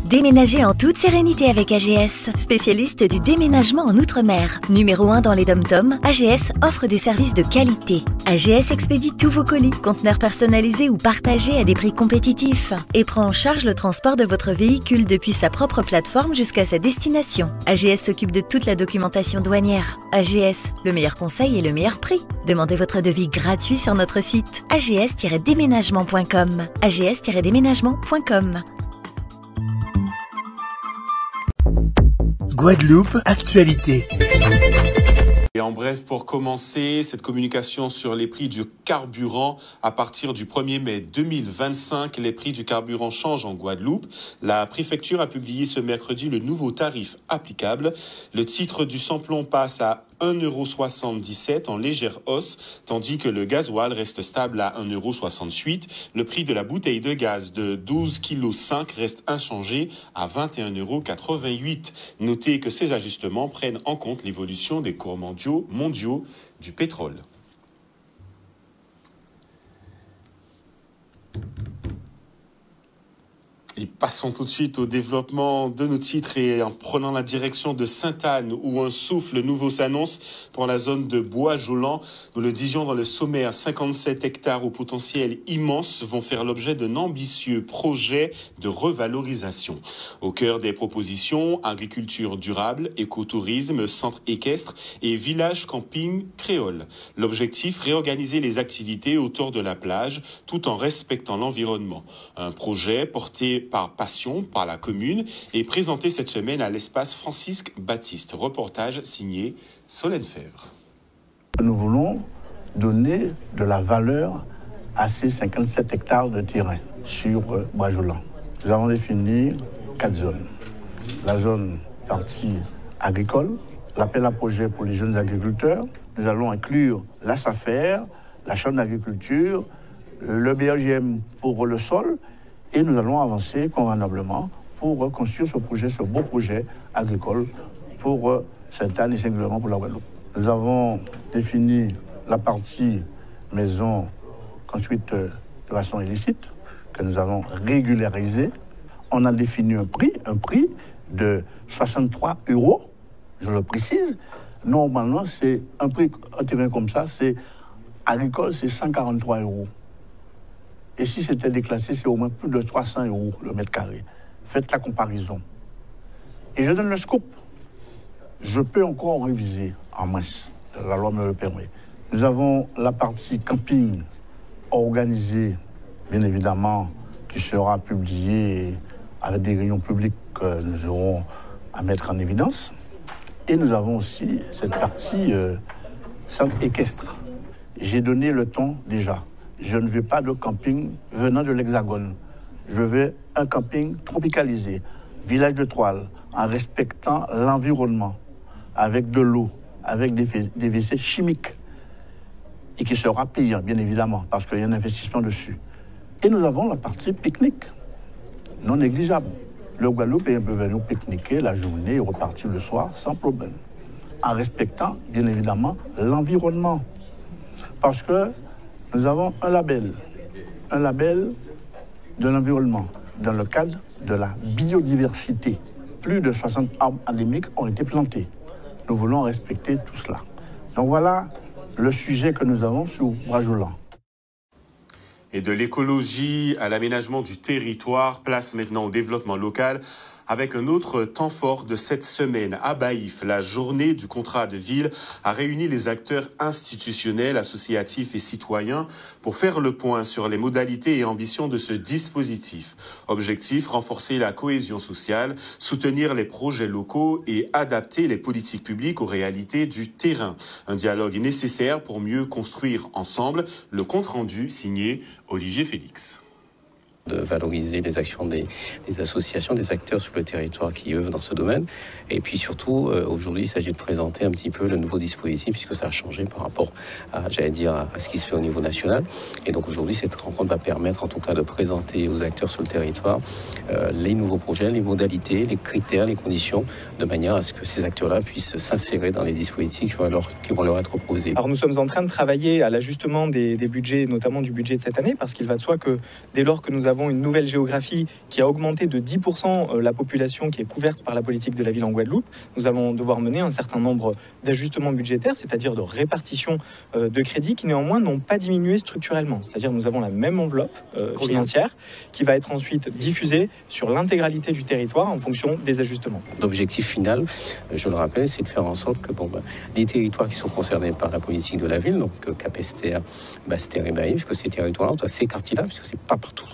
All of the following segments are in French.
Déménagez en toute sérénité avec AGS, spécialiste du déménagement en Outre-mer. Numéro 1 dans les dom-toms, AGS offre des services de qualité. AGS expédie tous vos colis, conteneurs personnalisés ou partagés à des prix compétitifs et prend en charge le transport de votre véhicule depuis sa propre plateforme jusqu'à sa destination. AGS s'occupe de toute la documentation douanière. AGS, le meilleur conseil et le meilleur prix. Demandez votre devis gratuit sur notre site ags-déménagement.com. ags-déménagement.com. Guadeloupe, actualité. Et en bref, pour commencer, cette communication sur les prix du carburant. À partir du 1er mai 2025, les prix du carburant changent en Guadeloupe. La préfecture a publié ce mercredi le nouveau tarif applicable. Le titre du samplon passe à 1,77 € en légère hausse, tandis que le gasoil reste stable à 1,68 €. Le prix de la bouteille de gaz de 12,5 kg reste inchangé à 21,88 €. Notez que ces ajustements prennent en compte l'évolution des cours mondiaux du pétrole. Et passons tout de suite au développement de nos titres et en prenant la direction de Sainte-Anne où un souffle nouveau s'annonce pour la zone de Bois-Jolant. Nous le disions dans le sommaire, 57 hectares au potentiel immense vont faire l'objet d'un ambitieux projet de revalorisation. Au cœur des propositions, agriculture durable, écotourisme, centre équestre et village camping créole. L'objectif, réorganiser les activités autour de la plage tout en respectant l'environnement. Un projet porté par passion par la commune et présenté cette semaine à l'espace Francisque Baptiste. Reportage signé Solène Fèvre. Nous voulons donner de la valeur à ces 57 hectares de terrain sur Bois-Jolant. Nous avons défini 4 zones. La zone partie agricole, l'appel à projet pour les jeunes agriculteurs. Nous allons inclure la SAFER, la chambre d'agriculture, le BRGM pour le sol. Et nous allons avancer convenablement pour construire ce beau projet agricole pour Sainte-Anne et singulièrement pour la Guadeloupe. Nous avons défini la partie maison construite de façon illicite que nous allons régulariser. On a défini un prix de 63 €, je le précise. Normalement, c'est un terrain comme ça, c'est agricole, c'est 143 €. Et si c'était déclassé, c'est au moins plus de 300 € le mètre carré. Faites la comparaison. Et je donne le scoop. Je peux encore réviser en masse. La loi me le permet. Nous avons la partie camping organisée, bien évidemment, qui sera publiée avec des réunions publiques que nous aurons à mettre en évidence. Et nous avons aussi cette partie centre équestre. J'ai donné le ton déjà. Je ne veux pas de camping venant de l'Hexagone. Je veux un camping tropicalisé, village de toile, en respectant l'environnement, avec de l'eau, avec des WC chimiques, et qui sera payant, bien évidemment, parce qu'il y a un investissement dessus. Et nous avons la partie pique-nique, non négligeable. Le Guadeloupéen peut venir pique-niquer la journée et repartir le soir sans problème, en respectant, bien évidemment, l'environnement. Parce que nous avons un label de l'environnement dans le cadre de la biodiversité. Plus de 60 arbres endémiques ont été plantés. Nous voulons respecter tout cela. Donc voilà le sujet que nous avons sur Bois-Jolant. Et de l'écologie à l'aménagement du territoire, place maintenant au développement local. Avec un autre temps fort de cette semaine à Baïf, la journée du contrat de ville a réuni les acteurs institutionnels, associatifs et citoyens pour faire le point sur les modalités et ambitions de ce dispositif. Objectif, renforcer la cohésion sociale, soutenir les projets locaux et adapter les politiques publiques aux réalités du terrain. Un dialogue nécessaire pour mieux construire ensemble. Le compte-rendu signé Olivier Félix. De valoriser les actions des associations, des acteurs sur le territoire qui œuvrent dans ce domaine. Et puis surtout, aujourd'hui, il s'agit de présenter un petit peu le nouveau dispositif, puisque ça a changé par rapport à ce qui se fait au niveau national. Et donc aujourd'hui, cette rencontre va permettre en tout cas de présenter aux acteurs sur le territoire les nouveaux projets, les modalités, les critères, les conditions, de manière à ce que ces acteurs-là puissent s'insérer dans les dispositifs qui vont leur être proposés. Alors nous sommes en train de travailler à l'ajustement des budgets, notamment du budget de cette année, parce qu'il va de soi que dès lors que nous avons une nouvelle géographie qui a augmenté de 10% la population qui est couverte par la politique de la ville en Guadeloupe. Nous allons devoir mener un certain nombre d'ajustements budgétaires, c'est-à-dire de répartition de crédits qui néanmoins n'ont pas diminué structurellement. C'est-à-dire nous avons la même enveloppe financière qui va être ensuite diffusée sur l'intégralité du territoire en fonction des ajustements. L'objectif final, je le rappelle, c'est de faire en sorte que les territoires qui sont concernés par la politique de la ville, donc Cap-Esther, Basse-Terre et Baïf, que ces territoires-là, ces quartiers-là, puisque c'est pas partout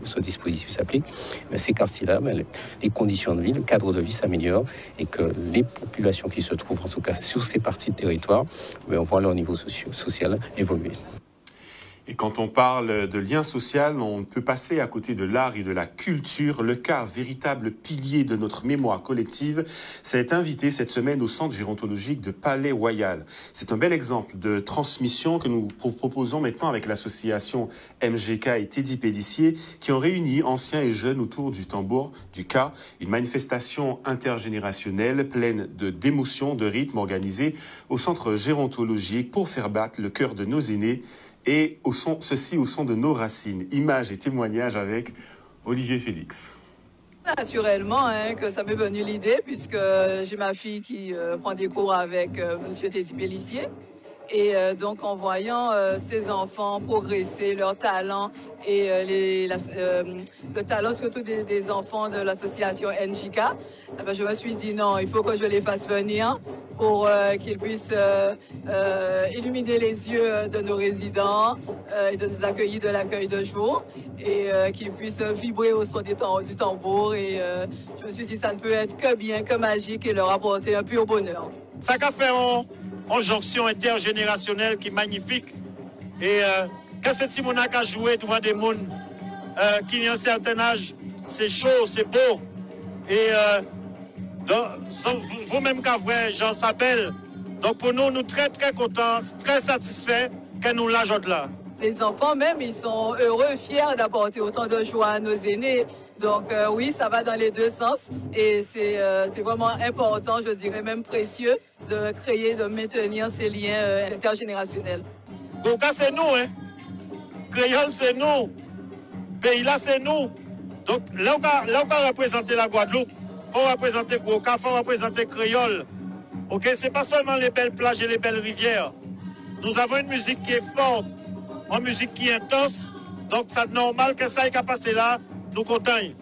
ce dispositif s'applique, ces quartiers-là, les conditions de vie, le cadre de vie s'améliore et que les populations qui se trouvent, en tout cas sur ces parties de territoire, on voit leur niveau social évoluer. Et quand on parle de lien social, on ne peut passer à côté de l'art et de la culture. Le CAR, véritable pilier de notre mémoire collective, s'est invité cette semaine au centre gérontologique de Palais-Royal. C'est un bel exemple de transmission que nous proposons maintenant avec l'association MGK et Teddy Pellissier qui ont réuni anciens et jeunes autour du tambour du CAR. Une manifestation intergénérationnelle pleine d'émotions, de rythme organisée au centre gérontologique pour faire battre le cœur de nos aînés. Et ceci au son de nos racines. Images et témoignages avec Olivier Félix. Naturellement que ça m'est venu l'idée puisque j'ai ma fille qui prend des cours avec monsieur Teddy Pellissier. Et donc en voyant ces enfants progresser, leur talent et le talent surtout des enfants de l'association NJK, je me suis dit non, il faut que je les fasse venir pour qu'ils puissent illuminer les yeux de nos résidents et de nous accueillir de l'accueil de jour et qu'ils puissent vibrer au son du tambour. Et je me suis dit ça ne peut être que bien, que magique et leur apporter un pur bonheur. Ça qu'a fait en jonction intergénérationnelle qui est magnifique. Et quand ce petit monde a joué devant des mondes qui ont un certain âge, c'est chaud, c'est beau. Et vous-même qu'à vrai, Jean s'appelle. Donc pour nous, nous très très contents, très satisfaits que nous l'ajoutent là. Les enfants même, ils sont heureux, fiers d'apporter autant de joie à nos aînés. Donc oui, ça va dans les deux sens et c'est vraiment important, je dirais même précieux, de créer, de maintenir ces liens intergénérationnels. Goka, c'est nous, hein. Créole, c'est nous. Pays là, c'est nous. Donc là, on va représenter la Guadeloupe. Il faut représenter Goka, il faut représenter Créole. Ok, c'est pas seulement les belles plages et les belles rivières. Nous avons une musique qui est forte, une musique qui est intense. Donc c'est normal que ça ait qu'à passer là. Nous comptons.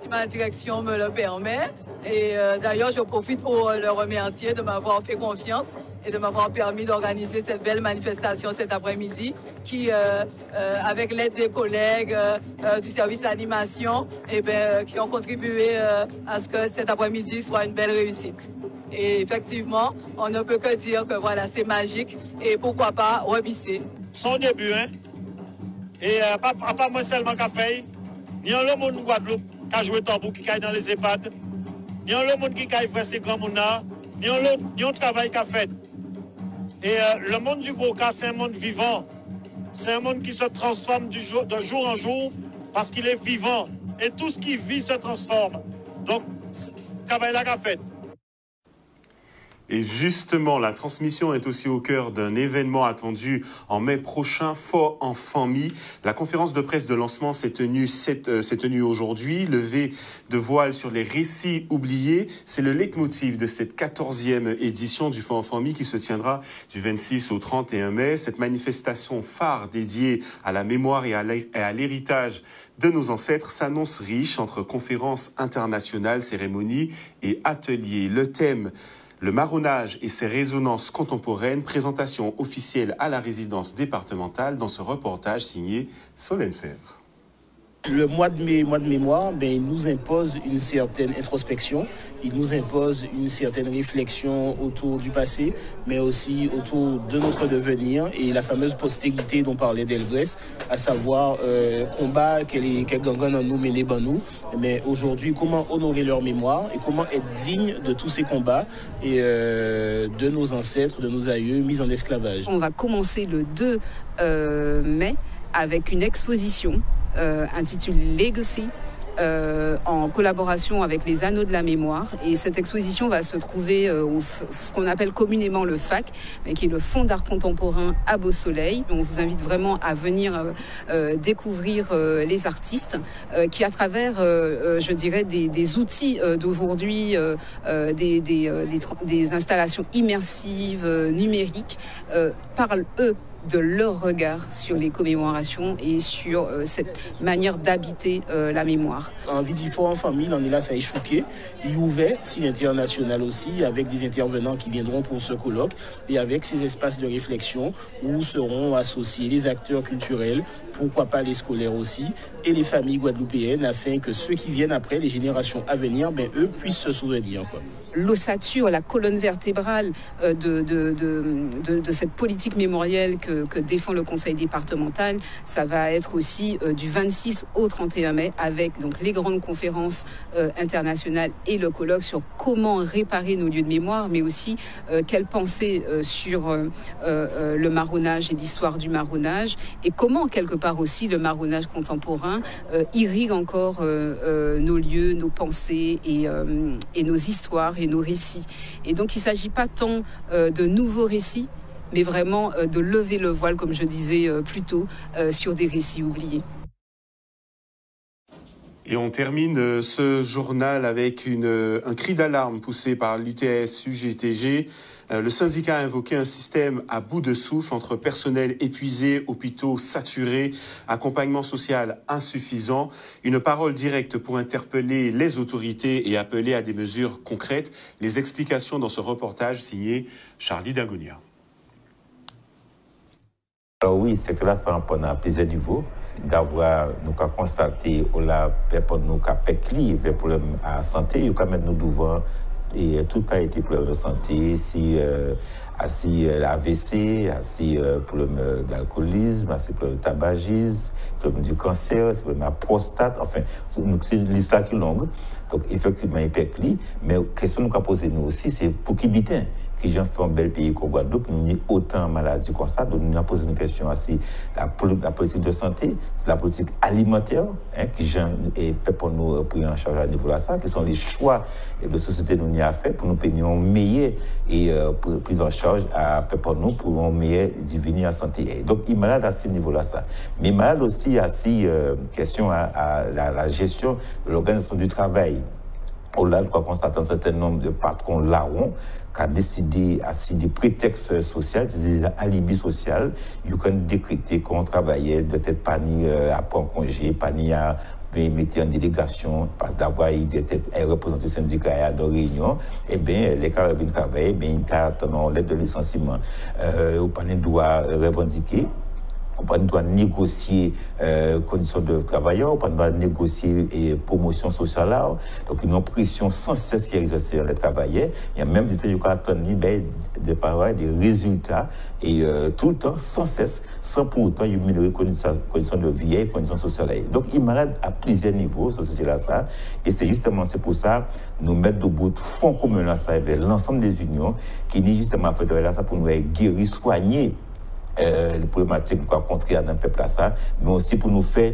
Si ma direction me le permet, et d'ailleurs je profite pour le remercier de m'avoir fait confiance et de m'avoir permis d'organiser cette belle manifestation cet après-midi qui, avec l'aide des collègues du service d'animation, qui ont contribué à ce que cet après-midi soit une belle réussite. Et effectivement, on ne peut que dire que voilà, c'est magique et pourquoi pas rebisser. Son début, hein, et pas moi seulement qu'a fait. Il y a le monde de Guadeloupe qui a joué tambour, qui caille dans les EHPAD. Il y a le monde qui caille faire ses grands mounards. Il y a un travail qu'a fait. Et le monde du Goka, c'est un monde vivant. C'est un monde qui se transforme de jour en jour parce qu'il est vivant. Et tout ce qui vit se transforme. Donc, le travail là qu'a fait. Et justement, la transmission est aussi au cœur d'un événement attendu en mai prochain, Fort en famille. La conférence de presse de lancement s'est tenue aujourd'hui. Levée de voile sur les récits oubliés. C'est le leitmotiv de cette 14e édition du Fort en famille qui se tiendra du 26 au 31 mai. Cette manifestation phare dédiée à la mémoire et à l'héritage de nos ancêtres s'annonce riche entre conférences internationales, cérémonies et ateliers. Le thème: le marronnage et ses résonances contemporaines, présentation officielle à la résidence départementale dans ce reportage signé Solène Fèvre. Le mois de mémoire, il nous impose une certaine introspection, il nous impose une certaine réflexion autour du passé, mais aussi autour de notre devenir et la fameuse postérité dont parlait Delgrès, à savoir combat quel gangan en nous mené ban nous, mais aujourd'hui comment honorer leur mémoire et comment être digne de tous ces combats et de nos ancêtres, de nos aïeux mis en esclavage. On va commencer le 2 mai avec une exposition intitulée Legacy, en collaboration avec les Anneaux de la Mémoire. Et cette exposition va se trouver au ce qu'on appelle communément le FAC, mais qui est le Fonds d'art contemporain à Beau-Soleil. On vous invite vraiment à venir découvrir les artistes qui, à travers, je dirais, des outils d'aujourd'hui, des installations immersives, numériques, parlent, eux, de leur regard sur les commémorations et sur cette manière d'habiter la mémoire. En Vidifort en famille, on est là, ça est chouqué. Il ouvert, signe international aussi, avec des intervenants qui viendront pour ce colloque et avec ces espaces de réflexion où seront associés les acteurs culturels, pourquoi pas les scolaires aussi, et les familles guadeloupéennes, afin que ceux qui viennent après, les générations à venir, eux puissent se souvenir, quoi. L'ossature, la colonne vertébrale de cette politique mémorielle que défend le conseil départemental, ça va être aussi du 26 au 31 mai avec donc les grandes conférences internationales et le colloque sur comment réparer nos lieux de mémoire, mais aussi quelle pensée sur le marronnage et l'histoire du marronnage, et comment quelque part aussi le marronnage contemporain irrigue encore nos lieux, nos pensées et nos histoires et nos récits. Et donc il ne s'agit pas tant de nouveaux récits, mais vraiment de lever le voile, comme je disais plus tôt, sur des récits oubliés. Et on termine ce journal avec un cri d'alarme poussé par l'UTS-UGTG. Le syndicat a invoqué un système à bout de souffle entre personnel épuisé, hôpitaux saturés, accompagnement social insuffisant. Une parole directe pour interpeller les autorités et appeler à des mesures concrètes. Les explications dans ce reportage signé Charlie Dagonia. Alors oui, c'est que là, ça répond à plaisir du veau, d'avoir, nous qu'à constater, ou là, pour nous qu'à pécli, vers problème à santé, ou qu'à mettre nous devant, et tout a été problème de santé, si l'AVC, si problème d'alcoolisme, si problème de tabagisme, problème du cancer, si problème de la prostate, enfin, c'est une liste qui est longue. Donc, effectivement, il pécli, mais la question nous qu'a posé nous aussi, c'est pour qui bitin? Qui j'en fais un bel pays qu'au Guadeloupe, nous avons autant de maladies comme ça. Donc, nous avons posé une question assez, la politique de santé, c'est la politique alimentaire, qui j'en et pour nous prendre en charge à niveau de ça, qui sont les choix de société nous y a fait pour nous payer un meilleur et prise en charge pour nous pour un meilleur devenir en santé. Et donc, il est malade à ce niveau-là, ça. Mais malade aussi à question à la gestion de l'organisation du travail. Au-delà, nous constatons un certain nombre de patrons larrons qui a décidé à des prétextes sociaux, des alibis sociaux, ils ont décrété qu'on travaillait de tête pas ni à prendre congé, pas ni à mettre en délégation, parce d'avoir des têtes représentés syndicats dans réunion, et bien, les cas viennent travailler, bien, ils attendent l'aide de licenciement. Ou pas ne doit revendiquer. On doit négocier conditions de travailleurs, on doit négocier promotion sociale. Donc, une pression sans cesse qui exerce sur les travailleurs. Il y a même des gens qui attendent de parler des résultats et tout le temps, sans cesse, sans pour autant améliorer les conditions de vie et conditions sociales. Donc, il est malade à plusieurs niveaux, cette société-là, ça. Et c'est pour ça, nous mettre debout fonds commun là, ça, avec l'ensemble des unions qui n'est justement fait là, ça pour nous guérir, soigner les problématiques qu'on rencontrer dans le peuple à ça, mais aussi pour nous faire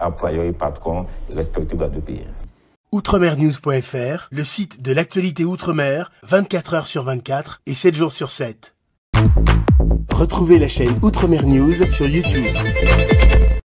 employeurs et patrons respecter le pays. Outremernews.fr, le site de l'actualité Outre-mer, 24 heures sur 24 et 7 jours sur 7. Retrouvez la chaîne Outremer News sur YouTube.